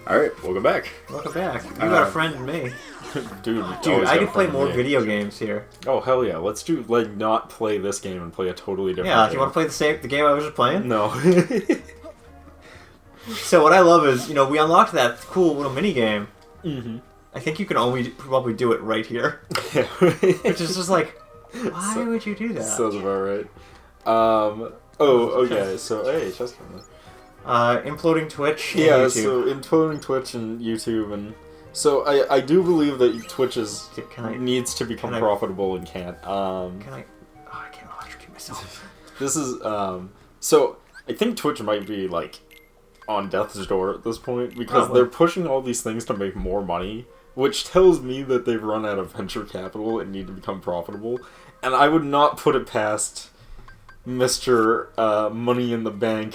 Alright, welcome back. Welcome back. You got a friend in me. Dude, I can play more video games here. Oh, hell yeah. Let's do, like, not play this game and play a totally different Yeah, game. do you want to play the game I was just playing? No. So what I love is, we unlocked that cool little mini game. Mm-hmm. I think you can only probably do it right here. Yeah. Which is just like, why would you do that? Sounds about right. Okay, so, hey, Chester. Imploding Twitch and Yeah, YouTube. so imploding Twitch and YouTube, and so I do believe that Twitch needs to become profitable and can't. I can't electrocute myself. This is, so I think Twitch might be, like, on death's door at this point, because they're pushing all these things to make more money, which tells me that they've run out of venture capital and need to become profitable, and I would not put it past Mr. Money in the Bank,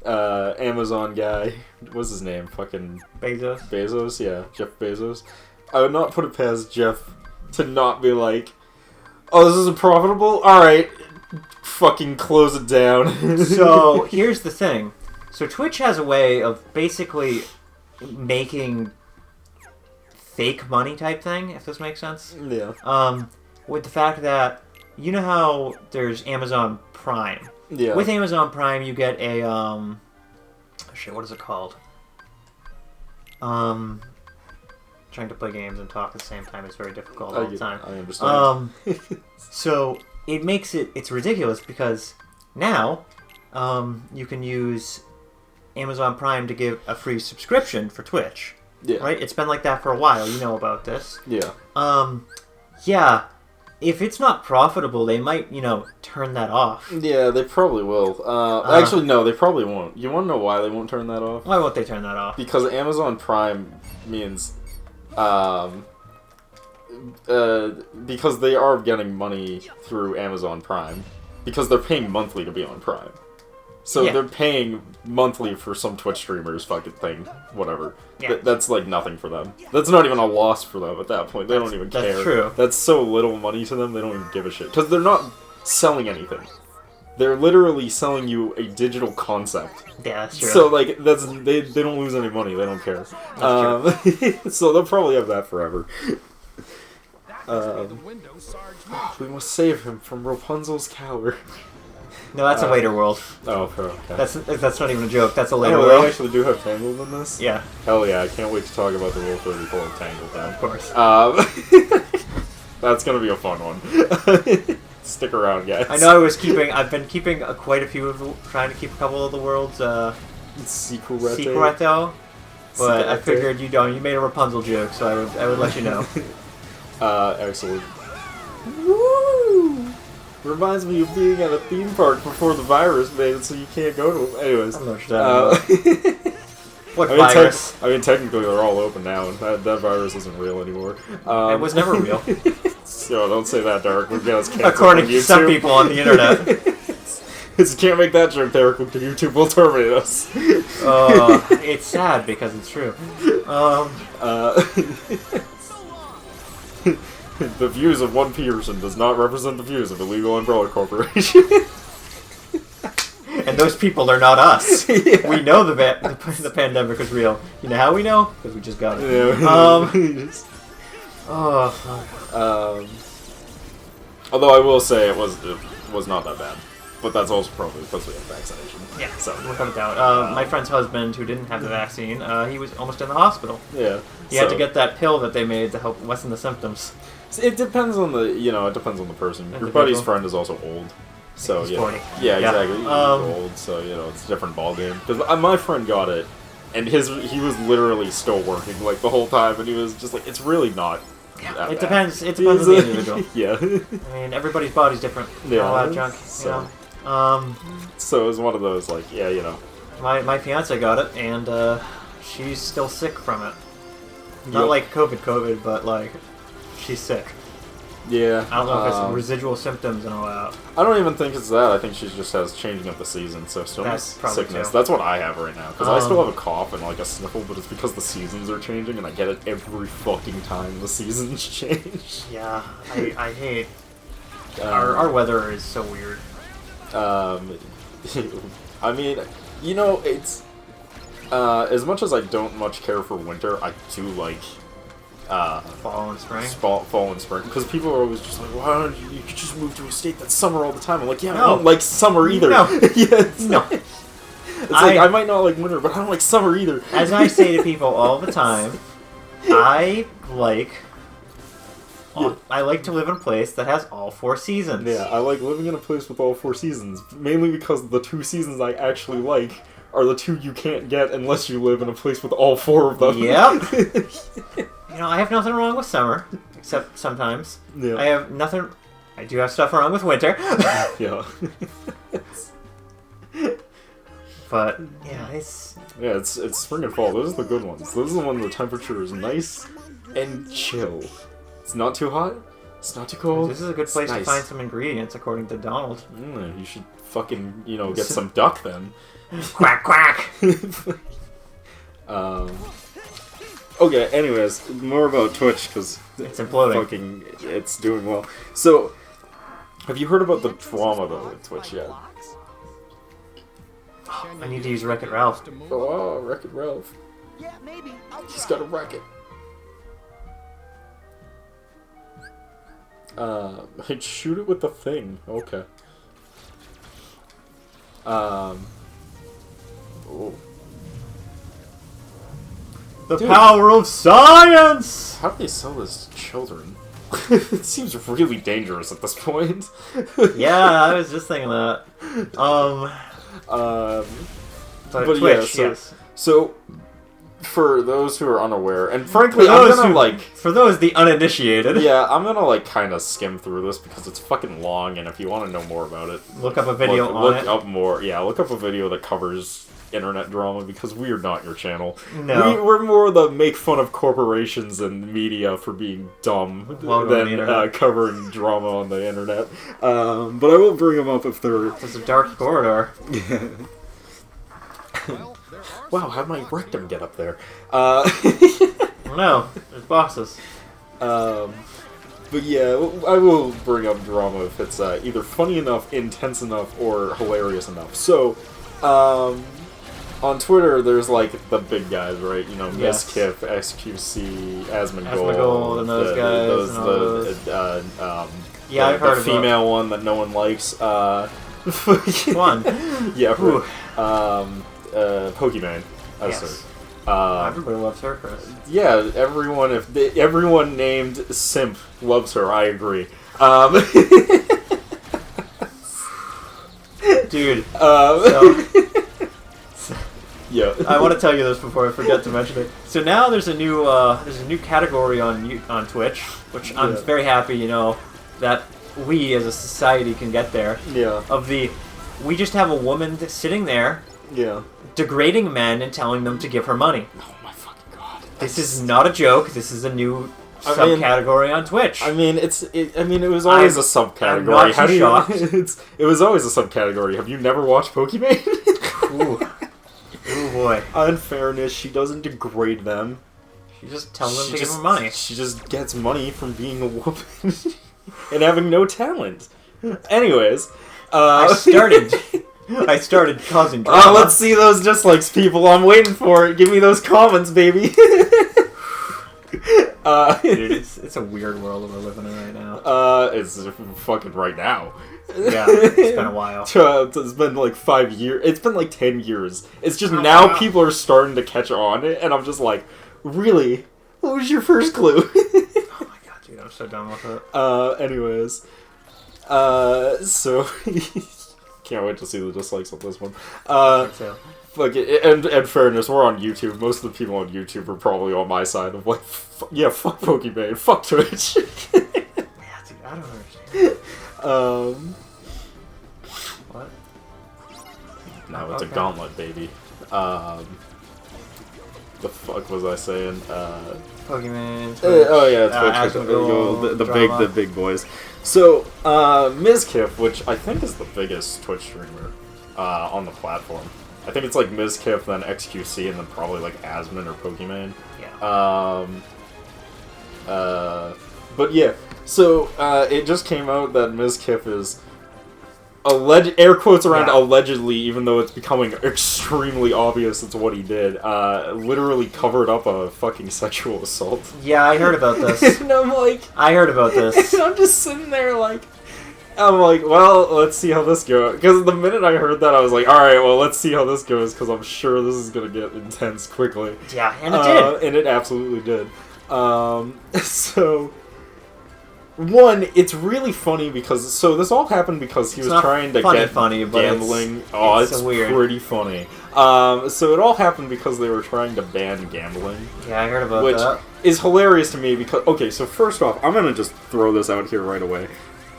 Amazon guy. What's his name? Fucking... Bezos? Bezos, yeah. Jeff Bezos. I would not put it past Jeff to not be like, oh, this isn't profitable? Alright, fucking close it down. So, here's the thing. So Twitch has a way of basically making fake money type thing, if this makes sense. Yeah. With the fact that, you know how there's Amazon Prime? Yeah. With Amazon Prime, you get a, what is it called? Trying to play games and talk at the same time is very difficult all the time. I understand. So, it's ridiculous because now, you can use Amazon Prime to give a free subscription for Twitch. Yeah. Right? It's been like that for a while. You know about this. Yeah. Yeah. If it's not profitable, they might, turn that off. Yeah, they probably will. Actually, no, they probably won't. You want to know why they won't turn that off? Why won't they turn that off? Because Amazon Prime means, because they are getting money through Amazon Prime. Because they're paying monthly to be on Prime. So they're paying monthly for some Twitch streamers fucking thing, whatever. Yeah. That's like nothing for them. That's not even a loss for them at that point. They don't even care. That's true. That's so little money to them, they don't even give a shit. Because they're not selling anything. They're literally selling you a digital concept. Yeah, that's true. So, like, they don't lose any money. They don't care. So they'll probably have that forever. We must save him from Rapunzel's cower. No, that's a later world. Oh, okay. That's not even a joke. That's a later Oh, world. they actually do have Tangled in this? Yeah. Hell yeah, I can't wait to talk about the Rule 34 of Tangled now. Of course. That's gonna be a fun one. Stick around, guys. I know I've been keeping quite a few trying to keep a couple of the worlds, Secreto. But I figured you made a Rapunzel joke, so I would let you know. Excellent. Woo! Reminds me of being at a theme park before the virus made it so you can't go to them. Anyways. I don't know what you're talking about. What virus? Technically they're all open now, and that virus isn't real anymore. It was never real. So don't say that, Derek. We're getting us canceled According from to some people on the internet. You can't make that joke, Derek. YouTube will terminate us. It's sad because it's true. The views of one person does not represent the views of Illegal Umbrella Corporation. And those people are not us. Yeah. We know the pandemic is real. You know how we know? Because we just got it. Yeah. Oh, fuck. Although I will say it was not that bad. But that's also probably because we had vaccination. Yeah, so without a doubt. My friend's husband, who didn't have the vaccine, he was almost in the hospital. Yeah. He had to get that pill that they made to help lessen the symptoms. It depends on the person. Your buddy's friend is also old. So, he's 40. Yeah, exactly. He's old, so, it's a different ballgame. Because my friend got it, and he was literally still working, like, the whole time, and he was just like, it's really not that It bad. depends on the individual. Yeah. I mean, everybody's body's different. Yeah. All that junk, So it was one of those, like, My fiance got it, and she's still sick from it. Not like COVID, but like she's sick. Yeah. I don't know if it's residual symptoms and all that. I don't even think it's that. I think she just has changing of the season, so still That's probably sickness. too. That's what I have right now, because I still have a cough and like a sniffle, but it's because the seasons are changing, and I get it every fucking time the seasons change. Yeah, I hate. Our weather is so weird. I mean, it's As much as I don't much care for winter, I do like fall and spring. Fall and spring, because people are always just like, "Why don't you could just move to a state that's summer all the time?" I'm like, "Yeah, I don't like summer either." No, no. It's like I might not like winter, but I don't like summer either. As I say to people all the time, I like to live in a place that has all 4 seasons. Yeah, I like living in a place with all 4 seasons, mainly because the 2 seasons I actually like are the 2 you can't get unless you live in a place with all 4 of them. Yep. I have nothing wrong with summer, except sometimes. Yeah. I do have stuff wrong with winter. Yeah. But yeah, it's spring and fall. Those are the good ones. Those are the ones where the temperature is nice and chill. It's not too hot. It's not too cold. This is a good place to find some ingredients, according to Donald. You should fucking get some duck then. Quack quack. Okay. Anyways, more about Twitch because it's imploding. It's doing well. So, have you heard about the drama though with Twitch yet? I need to use Wreck-It Ralph. Oh, Wreck-It Ralph. Yeah, maybe. He's got to wreck it. I'd shoot it with the thing. Okay. Oh. The power of science! How do they sell this to children? It seems really dangerous at this point. Yeah, I was just thinking that. But Twitch, yeah, yes. So, for those who are unaware, and frankly, for those the uninitiated, yeah, I'm gonna kind of skim through this because it's fucking long, and if you want to know more about it, look up a video look up more. Yeah, look up a video that covers internet drama because we are not your channel. No, we're more the make fun of corporations and media for being dumb than covering drama on the internet. But I will bring them up if they're. It's a dark corridor. Yeah. Wow, how'd my rectum get up there? No, there's boxes. But yeah, I will bring up drama if it's either funny enough, intense enough, or hilarious enough. So, on Twitter, there's the big guys, right? Yes. Miskiff, XQC, Asmongold, and those guys. I've heard the female one that no one likes. One. Yeah. Pokemon. Yes. Everybody loves her, Chris. Yeah, everyone named Simp loves her. I agree. Dude. Yeah. I want to tell you this before I forget to mention it. So now there's a new category on Twitch, which I'm very happy, that we as a society can get there. Yeah. We just have a woman sitting there. Yeah. Degrading men and telling them to give her money. Oh my fucking god. This is not a joke. This is a new subcategory on Twitch. It was always a subcategory. I'm not too shocked. It was always a subcategory. Have you never watched Pokemon? Ooh. Ooh boy. Unfairness, she doesn't degrade them. She just tells them to give her money. She just gets money from being a woman and having no talent. Anyways, I started causing drama. Let's see those dislikes, people. I'm waiting for it. Give me those comments, baby. Dude, it's a weird world we're living in right now. It's fucking right now. Yeah, it's been a while. It's been 5 years. It's been 10 years. It's just now people are starting to catch on, and I'm just like, really? What was your first clue? Oh my god, dude, I'm so done with it. Anyways. So... Can't wait to see the dislikes on this one. And fairness, we're on YouTube. Most of the people on YouTube are probably on my side of fuck Pokemon, fuck Twitch. Yeah, dude, I don't understand. What? No, it's a gauntlet, baby. The fuck was I saying? Pokemon. Twitch. The big boys. So, Miskiff, which I think is the biggest Twitch streamer on the platform. I think it's Miskiff, then XQC, and then probably Asmon or Pokemon. Yeah. But yeah, so it just came out that Miskiff is air quotes around Yeah. allegedly, even though it's becoming extremely obvious it's what he did, literally covered up a fucking sexual assault. Yeah, I heard about this. And I'm like... I heard about this. And I'm just sitting there like... I'm like, well, let's see how this goes. Because the minute I heard that, I was like, alright, well, let's see how this goes, because I'm sure this is going to get intense quickly. Yeah, and it did. And it absolutely did. So... One, it's really funny because... So this all happened because he was trying to get funny, but gambling. It's weird. pretty funny. So it all happened because they were trying to ban gambling. Yeah, I heard about which that. is hilarious to me because... Okay, so first off, I'm going to just throw this out here right away.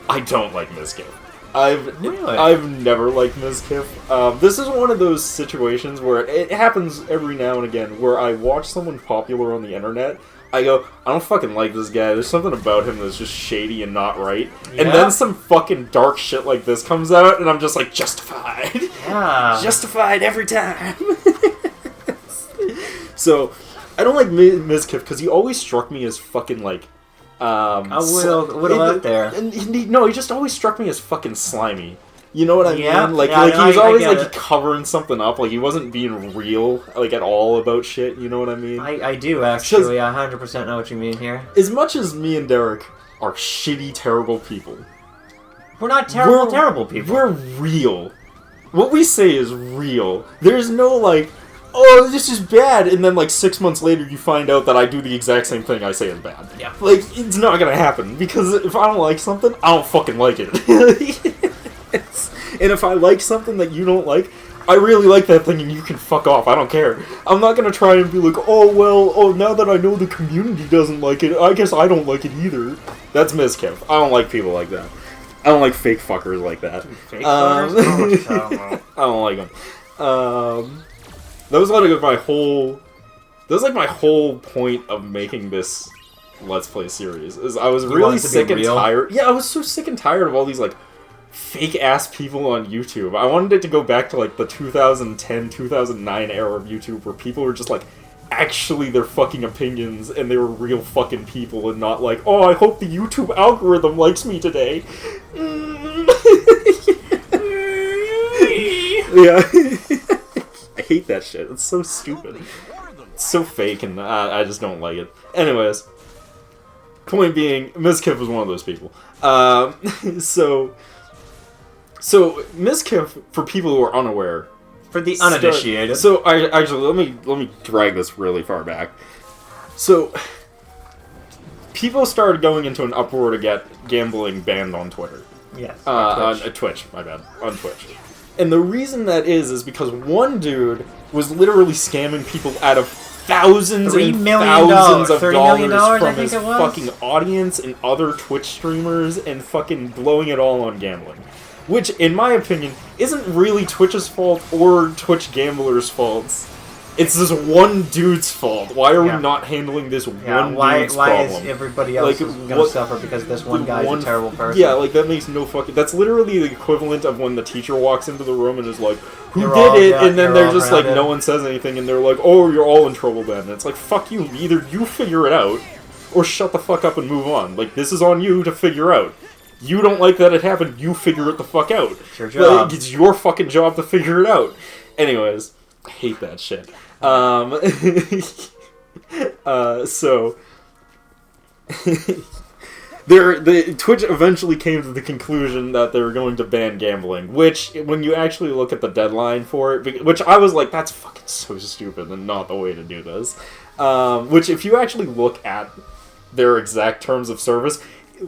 I don't like Mizkif. I've never liked Mizkif. This is one of those situations where it happens every now and again where I watch someone popular on the internet. I go, I don't fucking like this guy. There's something about him that's just shady and not right. Yeah. And then some fucking dark shit like this comes out, and I'm just like, justified. Yeah. Justified every time. So, I don't like Mizkif because he always struck me as fucking like... a little out there. And he just always struck me as fucking slimy. You know what I mean? Like, yeah, he was always like covering something up. Like he wasn't being real, like at all about shit. You know what I mean? I do actually. I 100% know what you mean here. As much as me and Derek are shitty, terrible people, we're not terrible people. We're real. What we say is real. There's no like, oh, this is bad, and then like 6 months later you find out that I do the exact same thing I say is bad. Yeah. Like it's not gonna happen because if I don't like something, I don't fucking like it. And if I like something that you don't like, I really like that thing and you can fuck off. I don't care. I'm not gonna try and be like, now that I know the community doesn't like it, I guess I don't like it either. That's Mizkif. I don't like people like that. I don't like fake fuckers like that. Fake fuckers? I don't like them. That was like my whole... That was like my whole point of making this Let's Play series. Is I was really sick and tired. Yeah, I was so sick and tired of all these like fake-ass people on YouTube. I wanted it to go back to, like, the 2010, 2009 era of YouTube where people were just, like, actually their fucking opinions and they were real fucking people and not like, oh, I hope the YouTube algorithm likes me today. Yeah. I hate that shit. It's so stupid. It's so fake and I just don't like it. Anyways, point being, Mizkif was one of those people. So Mizkif, for people who are unaware, for the uninitiated. Let me drag this really far back. So people started going into an uproar to get gambling banned on Twitter. Yes. On Twitch, my bad. On Twitch. And the reason that is because one dude was literally scamming people out of thousands and thousands of dollars from his fucking audience and other Twitch streamers and fucking blowing it all on gambling. Which, in my opinion, isn't really Twitch's fault or Twitch gamblers' fault. It's this one dude's fault. Why are we not handling this one dude's problem? Why is everybody else going to suffer because this one guy's a terrible person? Yeah, like, that makes no fucking... That's literally the equivalent of when the teacher walks into the room and is like, who did it? And then they're just like, no one says anything, and they're like, oh, you're all in trouble then. And it's like, fuck you. Either you figure it out, or shut the fuck up and move on. Like, this is on you to figure out. You don't like that it happened, you figure it the fuck out. It's your job. Like, it's your fucking job to figure it out. Anyways, I hate that shit. So... Twitch eventually came to the conclusion that they were going to ban gambling, which, when you actually look at the deadline for it, which I was like, that's fucking so stupid and not the way to do this. Which, if you actually look at their exact terms of service...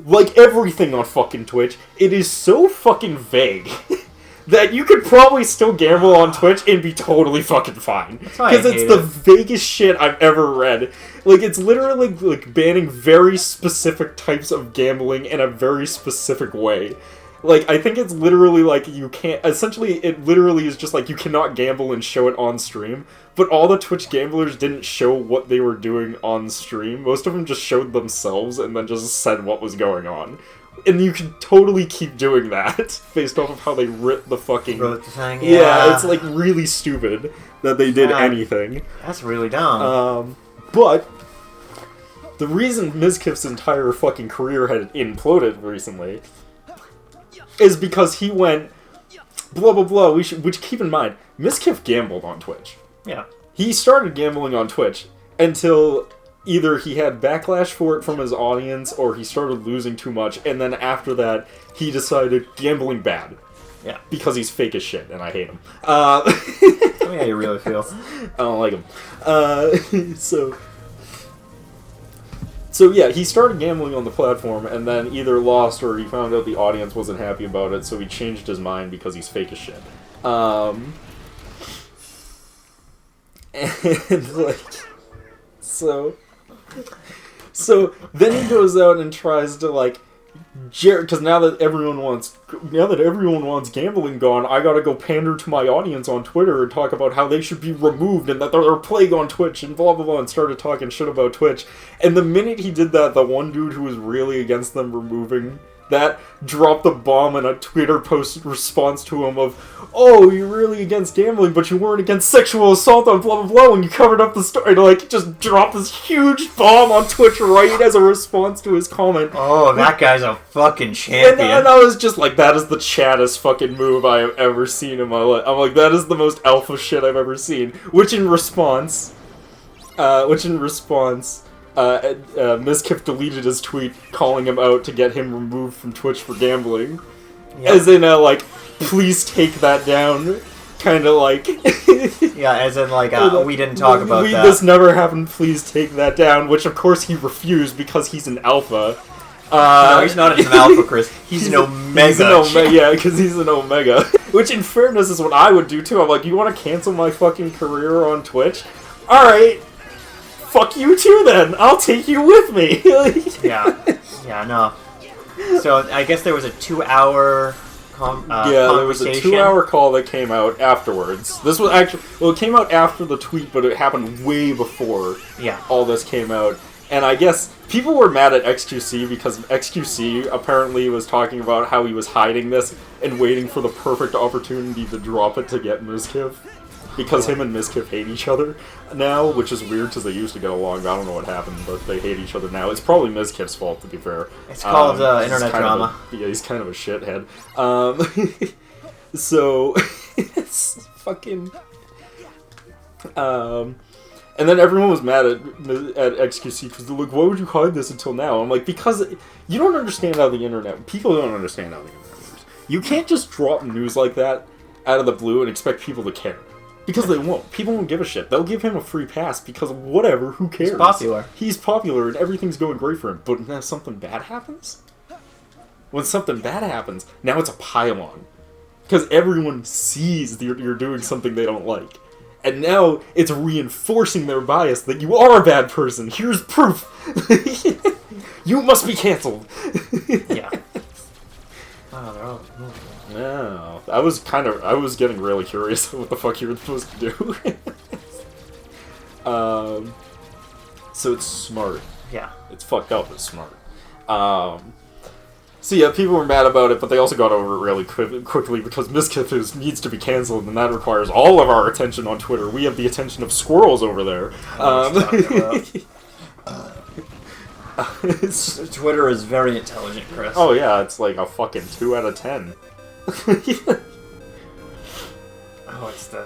Like everything on fucking Twitch, it is so fucking vague that you could probably still gamble on Twitch and be totally fucking fine. Because it's the vaguest shit I've ever read. Like, it's literally like banning very specific types of gambling in a very specific way. Like, I think it's literally like you can't... Essentially, it literally is just like you cannot gamble and show it on stream. But all the Twitch gamblers didn't show what they were doing on stream. Most of them just showed themselves and then just said what was going on. And you can totally keep doing that based off of how they wrote the fucking... Wrote the thing, yeah, it's like really stupid that they did anything. That's really dumb. But the reason Mizkif's entire fucking career had imploded recently is because he went blah blah blah. Which keep in mind, Miskiff gambled on Twitch. Yeah. He started gambling on Twitch until either he had backlash for it from his audience or he started losing too much, and then after that, he decided gambling bad. Yeah. Because he's fake as shit, and I hate him. Tell me how you really feel. I don't like him. So yeah, he started gambling on the platform, and then either lost or he found out the audience wasn't happy about it, so he changed his mind because he's fake as shit. And like, so then he goes out and tries to like, because now that everyone wants gambling gone, I gotta go pander to my audience on Twitter and talk about how they should be removed and that they're a plague on Twitch and blah blah blah, and started talking shit about Twitch. And the minute he did that, the one dude who was really against them removing that dropped a bomb in a Twitter post response to him of, "Oh, you're really against gambling, but you weren't against sexual assault on blah blah blah when you covered up the story." Like, just dropped this huge bomb on Twitch right as a response to his comment. Oh, that guy's a fucking champion. And I was just like, that is the chattest fucking move I have ever seen in my life. I'm like, that is the most alpha shit I've ever seen. Which in response, Miskiff deleted his tweet calling him out to get him removed from Twitch for gambling. Yep. As in, like, please take that down. Kind of like... yeah, as in, like, we didn't talk about that. This never happened, please take that down. Which, of course, he refused because he's an alpha. No, he's not an alpha, Chris. He's an omega. Yeah, because he's an omega. Which, in fairness, is what I would do, too. I'm like, you want to cancel my fucking career on Twitch? Alright. Fuck you too, then. I'll take you with me. Yeah, no. So I guess there was a 2-hour conversation. There was a 2-hour call that came out afterwards. This was actually, well, it came out after the tweet, but it happened way before all this came out. And I guess people were mad at XQC because XQC apparently was talking about how he was hiding this and waiting for the perfect opportunity to drop it to get Miskiff. Because him and Miskiff hate each other now, which is weird because they used to get along. I don't know what happened, but they hate each other now. It's probably Miskiff's fault, to be fair. It's called internet drama. He's kind of a shithead. So, it's fucking... and then everyone was mad at XQC because they're like, why would you hide this until now? I'm like, because you don't understand how the internet... People don't understand how the internet works. You can't just drop news like that out of the blue and expect people to care. Because they won't. People won't give a shit. They'll give him a free pass because whatever, who cares? He's popular. He's popular and everything's going great for him. But now something bad happens? When something bad happens, now it's a pile-on. Because everyone sees that you're doing something they don't like. And now it's reinforcing their bias that you are a bad person. Here's proof. You must be canceled. Yeah. Wow, they're all... No, I was getting really curious what the fuck you were supposed to do. So it's smart. Yeah. It's fucked up, it's smart. So yeah, people were mad about it, but they also got over it really quickly because Miskiff needs to be cancelled, and that requires all of our attention on Twitter. We have the attention of squirrels over there. Twitter is very intelligent, Chris. Oh yeah, it's like a fucking 2 out of 10. It's a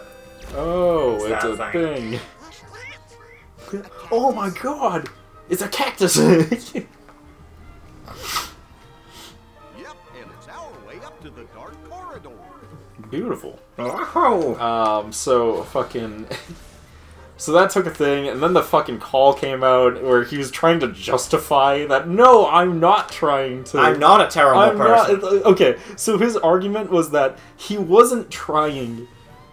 thing. Oh my god! It's a cactus! Yep, and it's our way up to the dark corridor. Beautiful. Oh. So fucking... So that took a thing, and then the fucking call came out where he was trying to justify that, no, I'm not trying to... I'm not a terrible person. Okay, so his argument was that he wasn't trying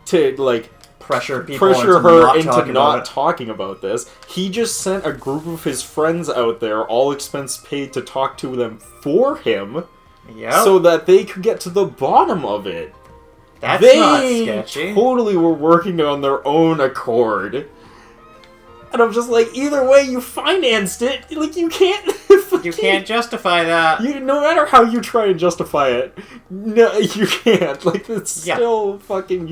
to, like... Pressure her into not talking about this. He just sent a group of his friends out there, all expense paid, to talk to them for him, so that they could get to the bottom of it. That's not sketchy. They totally were working on their own accord. And I'm just like, either way, you financed it. Like, you can't... You can't justify that. No matter how you try and justify it, no, you can't. Like, it's still fucking...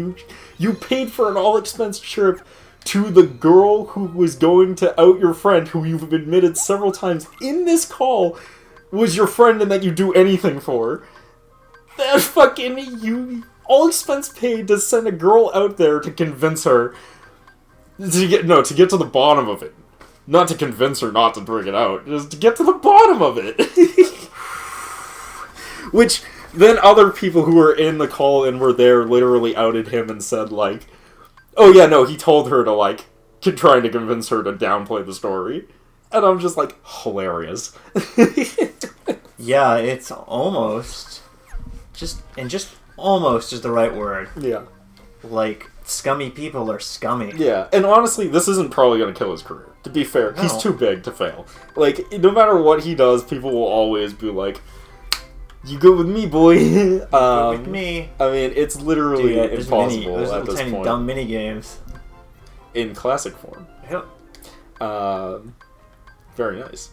You paid for an all-expense trip to the girl who was going to out your friend, who you've admitted several times in this call was your friend and that you do anything for. That fucking... all expense paid to send a girl out there to convince her to get to the bottom of it. Not to convince her not to bring it out, just to get to the bottom of it. Which then other people who were in the call and were there literally outed him and said, like, oh yeah, no, he told her to, like, trying to convince her to downplay the story. And I'm just like, hilarious. Yeah, it's almost almost is the right word. Yeah. Like, scummy people are scummy. Yeah, and honestly, this isn't probably going to kill his career. To be fair, No. he's too big to fail. Like, no matter what he does, people will always be like, you go with me, boy. Go with me. I mean, it's literally There's impossible there's at little this tiny point. dumb mini games. In classic form. Yep. Very nice.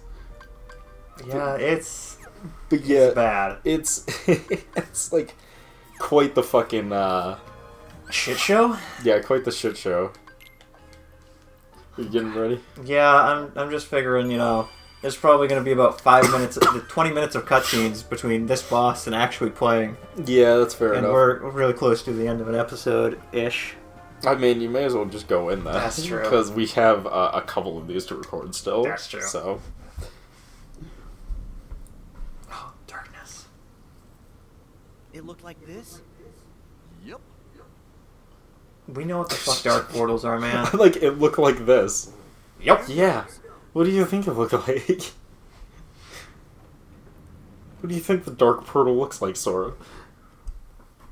Yeah, it's But yeah, bad. it's it's like quite the fucking Shit show? yeah, quite the shit show. Are you getting ready? Yeah, I'm just figuring, there's probably going to be about 20 minutes of cutscenes between this boss and actually playing. Yeah, that's fair And enough. we're really close to the end of an episode-ish. I mean, you may as well just go in that. That's true. Because we have a couple of these to record still. That's true. So, Oh, darkness. It looked like this? Yep. We know what the fuck dark portals are, man. like, it looked like this. Yep. Yeah. What do you think it looked like? What do you think the dark portal looks like, Sora?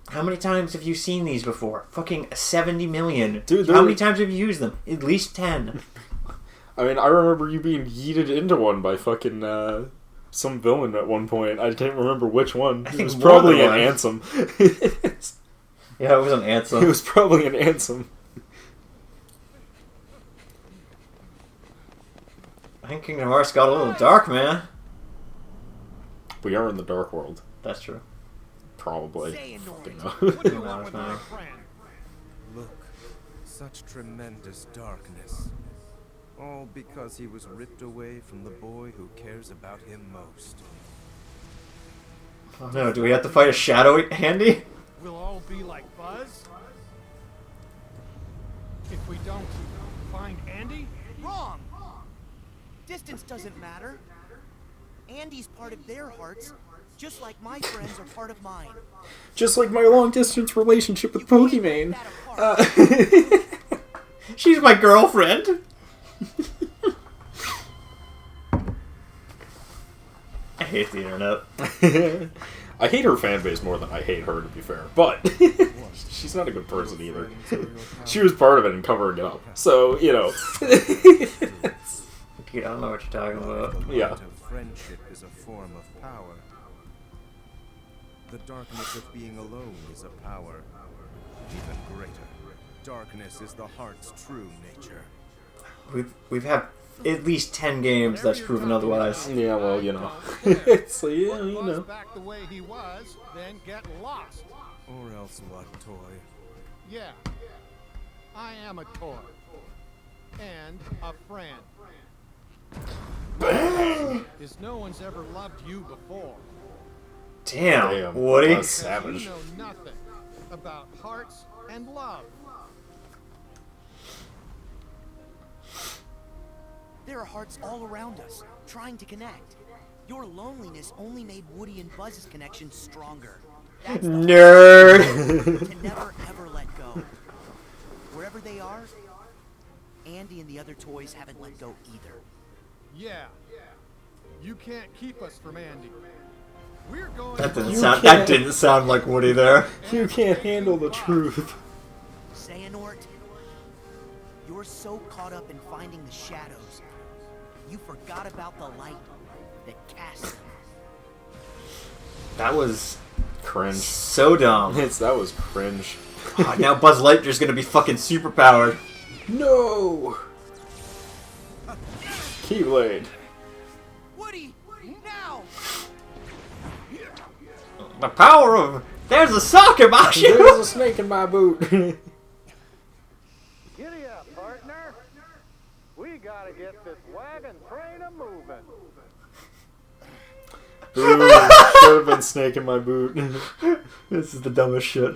How many times have you seen these before? Fucking 70 million. Dude, how many times have you used them? At least 10. I mean, I remember you being yeeted into one by fucking some villain at one point. I can't remember which one. I It think was more probably than an one. Ansem. Yeah, it was an It answer. was probably an Ansem. I think Kingdom Hearts got a little dark, man. We are in the dark world. That's true. Probably. Say no. Fucking What do you No, want it's with my fine. friend? Look, such tremendous darkness. All because he was ripped away from the boy who cares about him most. Oh no, do we have to fight a shadow Handy? We'll all be like Buzz? If we don't find Andy? Wrong! Distance doesn't matter. Andy's part of their hearts, just like my friends are part of mine. Just like my long distance relationship with You can't Pokemon. take that apart. She's my girlfriend. I hate the internet. I hate her fan base more than I hate her, to be fair. But she's not a good person either. She was part of it and covering it up. So, Dude, I don't know what you're talking about. Yeah. Of friendship is a form of power. The darkness of being alone is a power even greater. Darkness is the heart's true nature. We've had at least 10 games that's proven otherwise. Yeah, well, it's like, yeah, you Buzz know. back the way he was, then get lost. Or else what, toy? Yeah, I am a toy. And a friend. Is no one's ever loved you before. Damn, Damn, Woody. that's savage. You know nothing about hearts and love. There are hearts all around us, trying to connect. Your loneliness only made Woody and Buzz's connection stronger. That's the Nerd. to never ever let go. Wherever they are, Andy and the other toys haven't let go either. Yeah. You can't keep us from Andy. We're going That didn't You sound. can't- That didn't sound like Woody there. You can't handle the truth. Xehanort, you're so caught up in finding the shadows, you forgot about the light that casts them. That was Cringe. so dumb. That was cringe. Now Buzz Lightyear's gonna be fucking super powered. No! Keyblade. Woody, now! The power of there's a sock about There's you. a snake in my boot. Giddy up, partner. We gotta get this wagon train a moving. Ooh, should have been snake in my boot. This is the dumbest shit.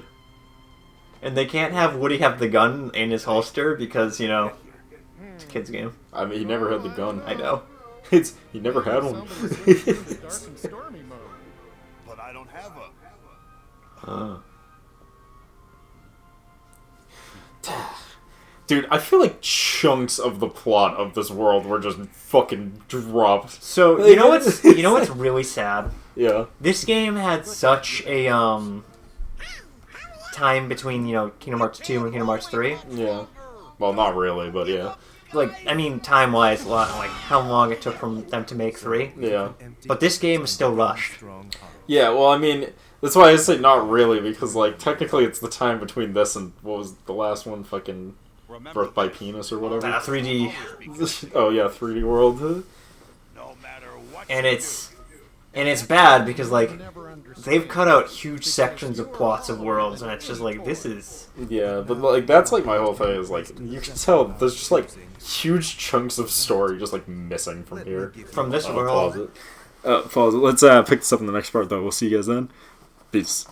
And they can't have Woody have the gun in his holster because, you know, it's a kid's game. I mean, he never had the gun. I know. He never had one. Somebody switched into dark and stormy mode. But I don't have a... Dude, I feel like chunks of the plot of this world were just fucking dropped. So, you know what's really sad? Yeah. This game had such a, time between, you know, Kingdom Hearts 2 and Kingdom Hearts 3. Yeah. Well, not really, but yeah. Like, I mean, time-wise, a lot, like, how long it took from them to make 3. Yeah. But this game is still rushed. Yeah, well, I mean, that's why I say not really, because, like, technically it's the time between this and, what was the last one, fucking Birth by Penis or whatever? 3D. Oh, yeah, 3D World. No matter what And it's bad because, like, they've cut out huge sections of plots of worlds, and it's just like, this is... Yeah, but, like, that's, like, my whole thing is, like, you can tell there's just, like, huge chunks of story just, like, missing from here. From this Pause world. it. Pause it. Let's pick this up in the next part, though. We'll see you guys then. Peace.